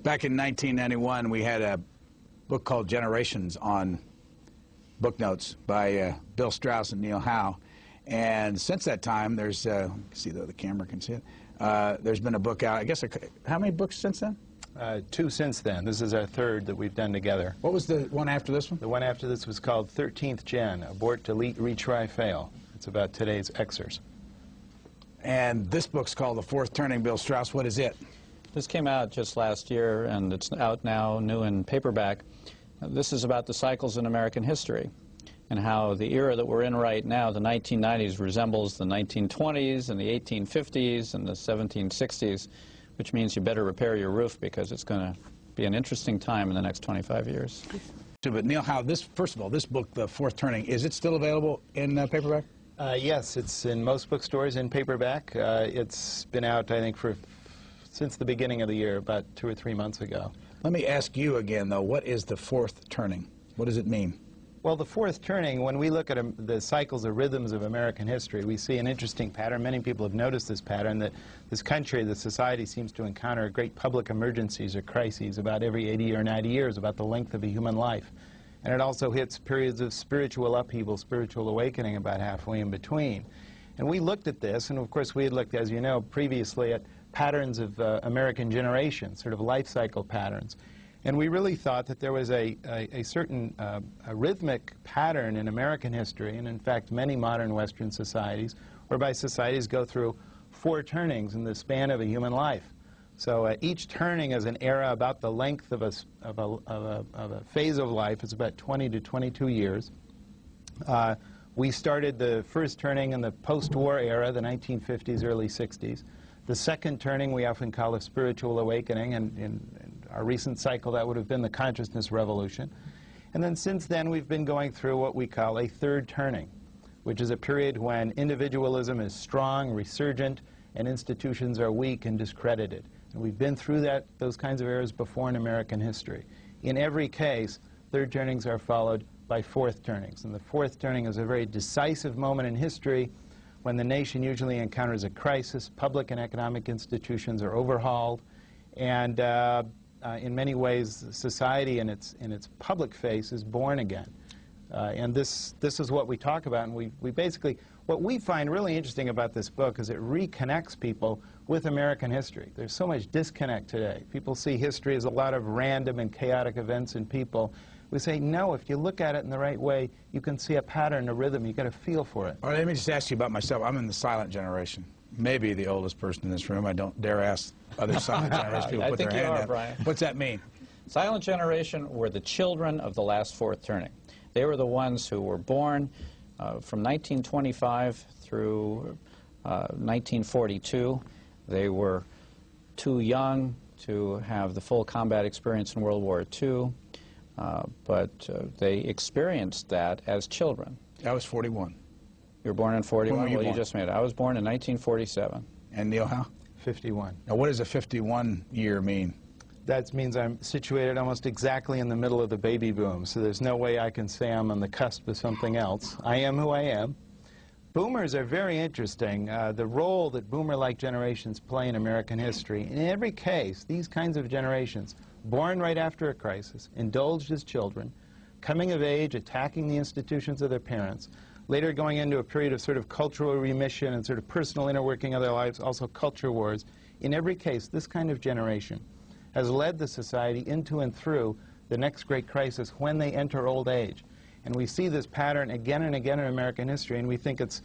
Back in 1991, we had a book called Generations on book notes by Bill Strauss and Neil Howe. And since that time, there's, see though the camera can see it, there's been a book out, I guess, how many books since then? 2 since then. This is our 3rd that we've done together. What was the one after this one? The one after this was called 13th Gen, Abort, Delete, Retry, Fail. It's about today's Xers. And this book's called The Fourth Turning. Bill Strauss, what is it? This came out just last year, and it's out now, new in paperback. This is about the cycles in American history and how the era that we're in right now, the 1990s, resembles the 1920s and the 1850s and the 1760s, which means you better repair your roof because it's going to be an interesting time in the next 25 years. But Neil Howe, first of all, this book, The Fourth Turning, is it still available in paperback? Yes, it's in most bookstores in paperback. It's been out, I think, since the beginning of the year, about 2 or 3 months ago. Let me ask you again, though, what is the fourth turning? What does it mean? Well, the fourth turning, when we look at the cycles or rhythms of American history, we see an interesting pattern. Many people have noticed this pattern, that this country, the society, seems to encounter great public emergencies or crises about every 80 or 90 years, about the length of a human life. And it also hits periods of spiritual upheaval, spiritual awakening about halfway in between. And we looked at this, and of course we had looked, as you know, previously at patterns of American generations, sort of life cycle patterns. And we really thought that there was a certain rhythmic pattern in American history, and in fact many modern Western societies, whereby societies go through 4 turnings in the span of a human life. So each turning is an era about the length of a phase of life. It's about 20 to 22 years. We started the first turning in the post-war era, the 1950s, early 60s. The second turning we often call a spiritual awakening, and in our recent cycle that would have been the consciousness revolution. And then since then we've been going through what we call a third turning, which is a period when individualism is strong, resurgent, and institutions are weak and discredited. And we've been through those kinds of eras before in American history. In every case, third turnings are followed by fourth turnings. And the fourth turning is a very decisive moment in history when the nation usually encounters a crisis, public and economic institutions are overhauled, and in many ways society in its public face is born again. And this is what we talk about, and we basically, what we find really interesting about this book is it reconnects people with American history. There's so much disconnect today. People see history as a lot of random and chaotic events and people. We say, no, if you look at it in the right way, you can see a pattern, a rhythm, you get a feel for it. All right, let me just ask you about myself. I'm in the silent generation. Maybe the oldest person in this room. I don't dare ask other silent generation people to put their hand up. Brian. What's that mean? Silent generation were the children of the last fourth turning. They were the ones who were born from 1925 through 1942. They were too young to have the full combat experience in World War II, but they experienced that as children. I was 41. You were born in 41? When were you born? You just made it. I was born in 1947. And Neil Howe? 51. Now, what does a 51 year mean? That means I'm situated almost exactly in the middle of the baby boom, so there's no way I can say I'm on the cusp of something else. I am who I am. Boomers are very interesting. The role that boomer-like generations play in American history, in every case, these kinds of generations, born right after a crisis, indulged as children, coming of age, attacking the institutions of their parents, later going into a period of sort of cultural remission and sort of personal inner working of their lives, also culture wars. In every case, this kind of generation has led the society into and through the next great crisis when they enter old age. And we see this pattern again and again in American history, and we think it's,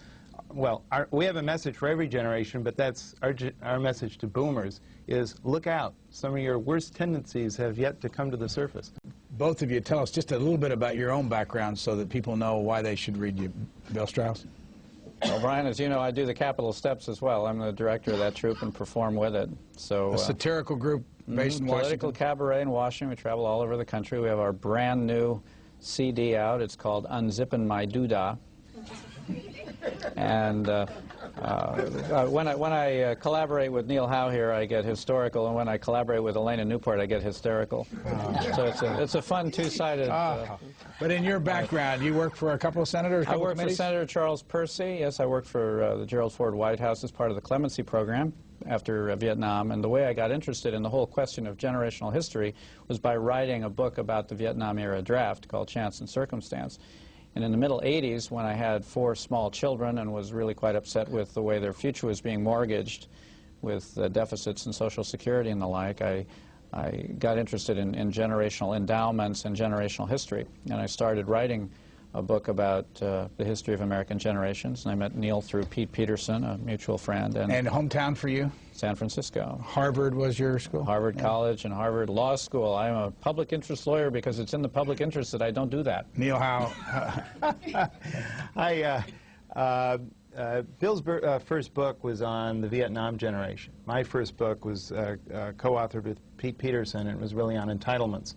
well, we have a message for every generation, but that's our message to boomers, is look out. Some of your worst tendencies have yet to come to the surface. Both of you, tell us just a little bit about your own background so that people know why they should read you. Bill Strauss? Well, Brian, as you know, I do the Capitol Steps as well. I'm the director of that troupe and perform with it. So a satirical group based in Washington? Political cabaret in Washington. We travel all over the country. We have our brand new CD out. It's called Unzippin' My Doodah. And when I collaborate with Neil Howe here, I get historical, and when I collaborate with Elena Newport, I get hysterical. So it's a fun two-sided. But in your background, you work for a couple of senators? I work for Senator Charles Percy. Yes, I work for the Gerald Ford White House as part of the clemency program. after Vietnam, and the way I got interested in the whole question of generational history was by writing a book about the Vietnam era draft called Chance and Circumstance. And in the middle 80s, when I had 4 small children and was really quite upset with the way their future was being mortgaged with deficits in Social Security and the like, I got interested in generational endowments and generational history. And I started writing a book about the history of American generations. And I met Neil through Pete Peterson, a mutual friend. And hometown for you? San Francisco. Harvard was your school? Harvard College and Harvard Law School. I'm a public interest lawyer because it's in the public interest that I don't do that. Neil Howe. Bill's first book was on the Vietnam generation. My first book was co-authored with Pete Peterson, and it was really on entitlements.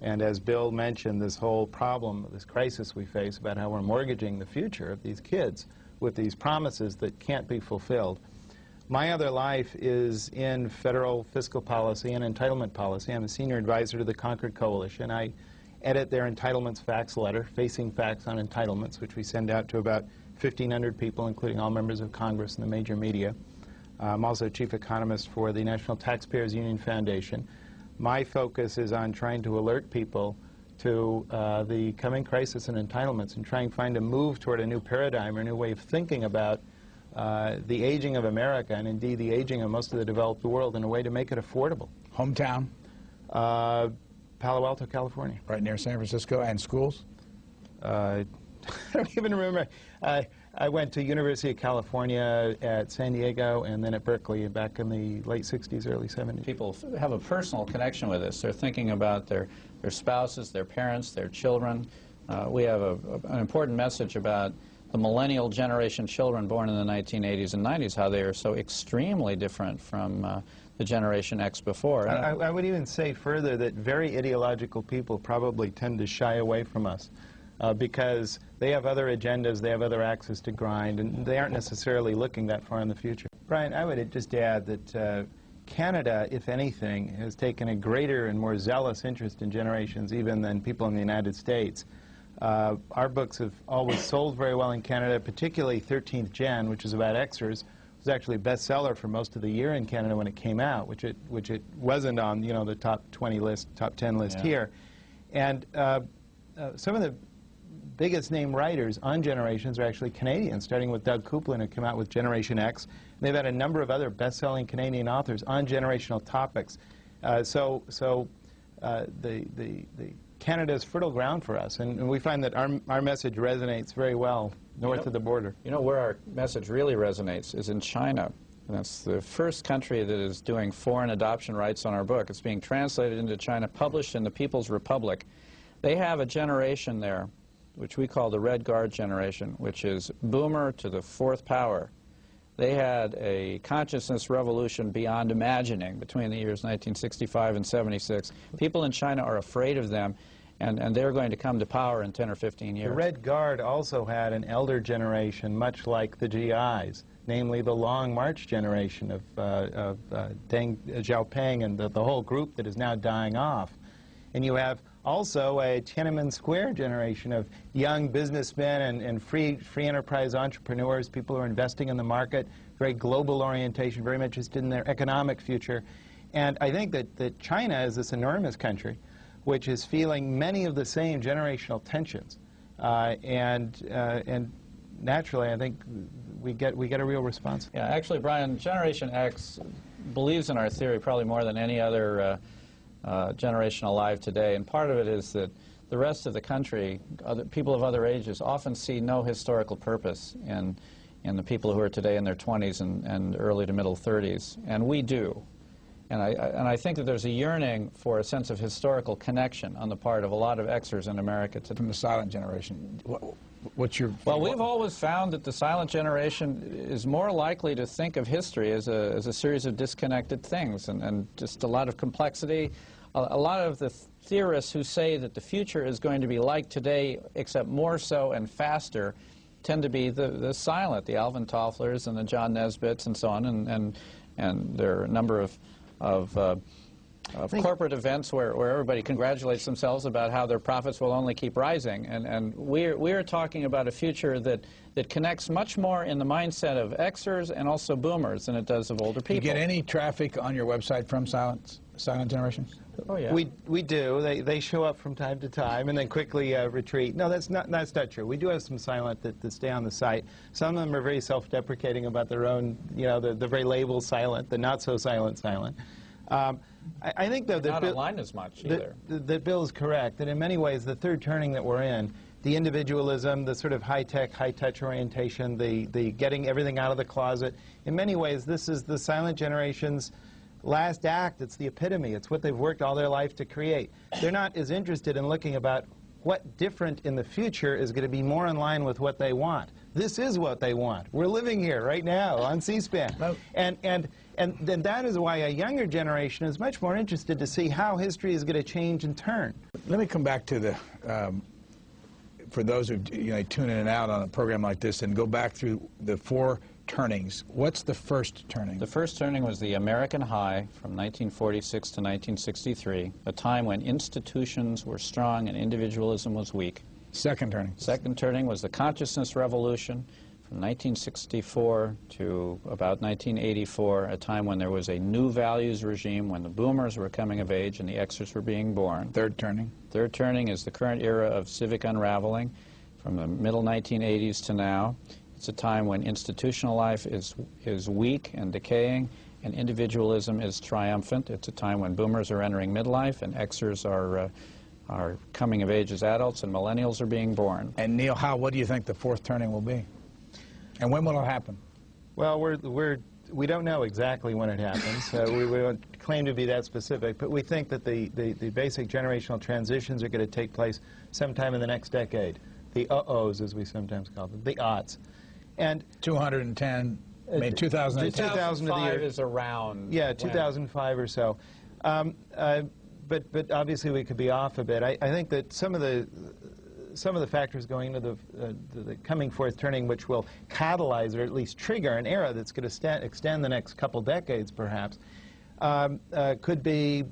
And as Bill mentioned, this whole problem, this crisis we face about how we're mortgaging the future of these kids with these promises that can't be fulfilled. My other life is in federal fiscal policy and entitlement policy. I'm a senior advisor to the Concord Coalition. I edit their entitlements fax letter, Facing Facts on Entitlements, which we send out to about 1,500 people, including all members of Congress and the major media. I'm also chief economist for the National Taxpayers Union Foundation. My focus is on trying to alert people to the coming crisis in entitlements and trying to find a move toward a new paradigm or a new way of thinking about the aging of America and indeed the aging of most of the developed world in a way to make it affordable. Hometown? Palo Alto, California. Right near San Francisco. And schools? I don't even remember. I went to University of California at San Diego and then at Berkeley back in the late 60s, early 70s. People have a personal connection with this. They're thinking about their spouses, their parents, their children. We have an important message about the millennial generation children born in the 1980s and 90s, how they are so extremely different from the Generation X before. I would even say further that very ideological people probably tend to shy away from us. Because they have other agendas, they have other axes to grind, and they aren't necessarily looking that far in the future. Brian, I would just add that Canada, if anything, has taken a greater and more zealous interest in generations even than people in the United States. Our books have always sold very well in Canada, particularly 13th Gen, which is about Xers. It was actually a bestseller for most of the year in Canada when it came out, which it wasn't on, you know, the top 20 list, top 10 list here. And some of the biggest name writers on generations are actually Canadians, starting with Doug Kuplin, who came out with Generation X. And they've had a number of other best-selling Canadian authors on generational topics. So Canada is fertile ground for us, and we find that our message resonates very well north of the border. You know where our message really resonates is in China. And that's the first country that is doing foreign adoption rights on our book. It's being translated into China, published in the People's Republic. They have a generation there, which we call the Red Guard generation, which is boomer to the 4th power. They had a consciousness revolution beyond imagining between the years 1965 and 76. People in China are afraid of them, and they're going to come to power in 10 or 15 years. The Red Guard also had an elder generation, much like the GIs, namely the Long March generation of Deng Xiaoping and the whole group that is now dying off. And you have also a Tiananmen Square generation of young businessmen and free enterprise entrepreneurs, people who are investing in the market, very global orientation, very much interested in their economic future. And I think that China is this enormous country which is feeling many of the same generational tensions. And naturally, I think we get a real response. Yeah, actually, Brian, Generation X believes in our theory probably more than any other generation alive today, and part of it is that the rest of the country, people of other ages, often see no historical purpose in the people who are today in their 20s and early to middle 30s, and we do. And I think that there's a yearning for a sense of historical connection on the part of a lot of Xers in America today. From the silent generation, what's your... Well, we've always found that the silent generation is more likely to think of history as a series of disconnected things and just a lot of complexity. A lot of the theorists who say that the future is going to be like today, except more so and faster, tend to be the silent, the Alvin Tofflers and the John Nesbitts and so on, and there are a number of corporate events where everybody congratulates themselves about how their profits will only keep rising. And we're talking about a future that connects much more in the mindset of Xers and also boomers than it does of older people. You get any traffic on your website from silent generation? Oh, yeah. We do. They show up from time to time and then quickly retreat. No, that's not true. We do have some silent that stay on the site. Some of them are very self-deprecating about their own, the very label silent, the not-so-silent silent. I think, though, not online as much either. That Bill is correct, that in many ways the third turning that we're in, the individualism, the sort of high-tech, high-touch orientation, the getting everything out of the closet, in many ways this is the silent generation's last act. It's the epitome. It's what they've worked all their life to create. They're not as interested in looking about what different in the future is going to be more in line with what they want. This is what they want. We're living here right now on C-SPAN. And then that is why a younger generation is much more interested to see how history is going to change and turn. Let me come back to the, for those who tune in and out on a program like this and go back through the 4 turnings. What's the first turning? The first turning was the American high from 1946 to 1963, a time when institutions were strong and individualism was weak. Second turning? Second turning was the consciousness revolution from 1964 to about 1984, a time when there was a new values regime, when the boomers were coming of age and the Xers were being born. Third turning? Third turning is the current era of civic unraveling from the middle 1980s to now. It's a time when institutional life is weak and decaying and individualism is triumphant. It's a time when boomers are entering midlife and Xers are coming of age as adults and millennials are being born. And Neil Howe, what do you think the 4th turning will be? And when will it happen? Well, we don't know exactly when it happens. We won't claim to be that specific, but we think that the basic generational transitions are going to take place sometime in the next decade. The uh-ohs, as we sometimes call them, the aughts. And 210, I mean 2000. 2005 is around. Yeah, 2005 or so. But obviously we could be off a bit. I think that some of the factors going into the coming 4th turning, which will catalyze or at least trigger an era that's going to extend the next couple decades, perhaps, could be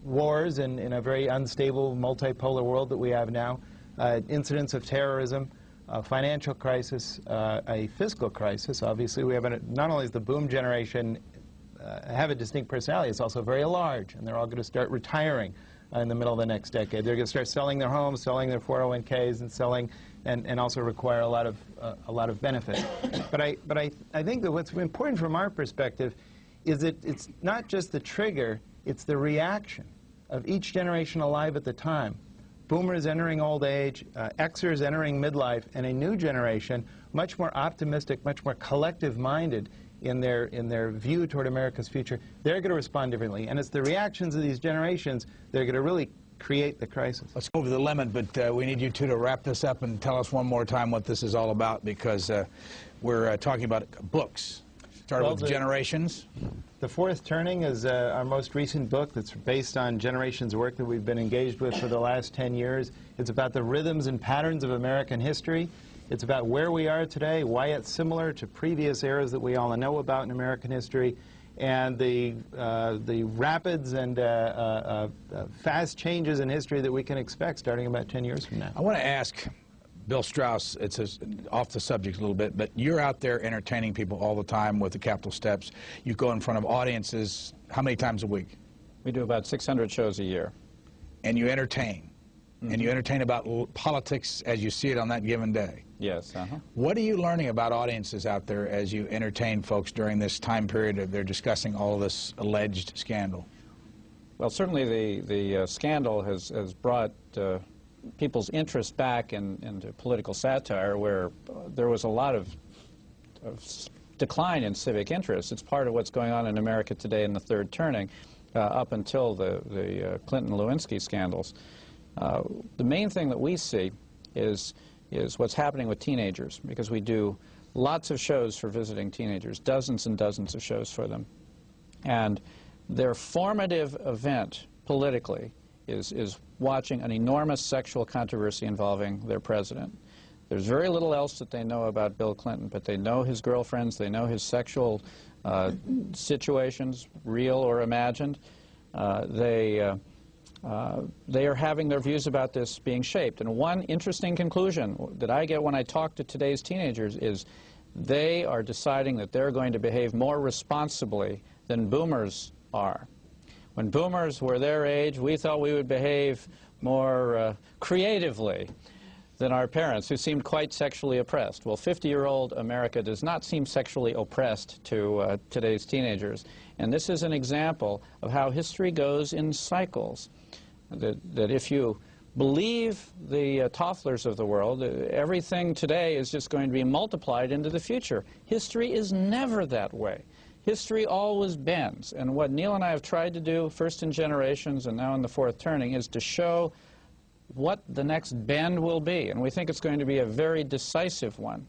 wars in a very unstable, multipolar world that we have now, incidents of terrorism, a financial crisis, a fiscal crisis. Obviously, we have not only is the boom generation have a distinct personality, it's also very large, and they're all going to start retiring in the middle of the next decade. They're going to start selling their homes, selling their 401ks, and selling, and also require a lot of benefit. But I think that what's important from our perspective is that it's not just the trigger, it's the reaction of each generation alive at the time. Boomers entering old age, Xers entering midlife, and a new generation, much more optimistic, much more collective-minded in their view toward America's future. They're going to respond differently, and it's the reactions of these generations that are going to really create the crisis. Let's go over the limit, but we need you two to wrap this up and tell us one more time what this is all about, because we're talking about books. Started with Generations. The 4th Turning is our most recent book that's based on Generations' work that we've been engaged with for the last 10 years. It's about the rhythms and patterns of American history. It's about where we are today, why it's similar to previous eras that we all know about in American history, and the rapids and fast changes in history that we can expect starting about 10 years from now. I want to ask Bill Strauss, it's off the subject a little bit, but you're out there entertaining people all the time with the Capital Steps. You go in front of audiences how many times a week? We do about 600 shows a year. And you entertain. Mm-hmm. And you entertain about politics as you see it on that given day. Yes. What are you learning about audiences out there as you entertain folks during this time period of they're discussing all of this alleged scandal? Well, certainly the scandal has brought people's interest back into political satire, where there was a lot of decline in civic interest. It's part of what's going on in America today in the 3rd turning, up until the Clinton-Lewinsky scandals. The main thing that we see is what's happening with teenagers, because we do lots of shows for visiting teenagers, dozens and dozens of shows for them. And their formative event politically is watching an enormous sexual controversy involving their president. There's very little else that they know about Bill Clinton, but they know his girlfriends, they know his sexual situations, real or imagined. they are having their views about this being shaped. And one interesting conclusion that I get when I talk to today's teenagers is they are deciding that they're going to behave more responsibly than boomers are. When boomers were their age, we thought we would behave more creatively than our parents, who seemed quite sexually oppressed. Well, 50-year-old America does not seem sexually oppressed to today's teenagers. And this is an example of how history goes in cycles. That if you believe the Tofflers of the world, everything today is just going to be multiplied into the future. History is never that way. History always bends. And what Neil and I have tried to do, first in Generations and now in The Fourth Turning, is to show what the next bend will be. And we think it's going to be a very decisive one.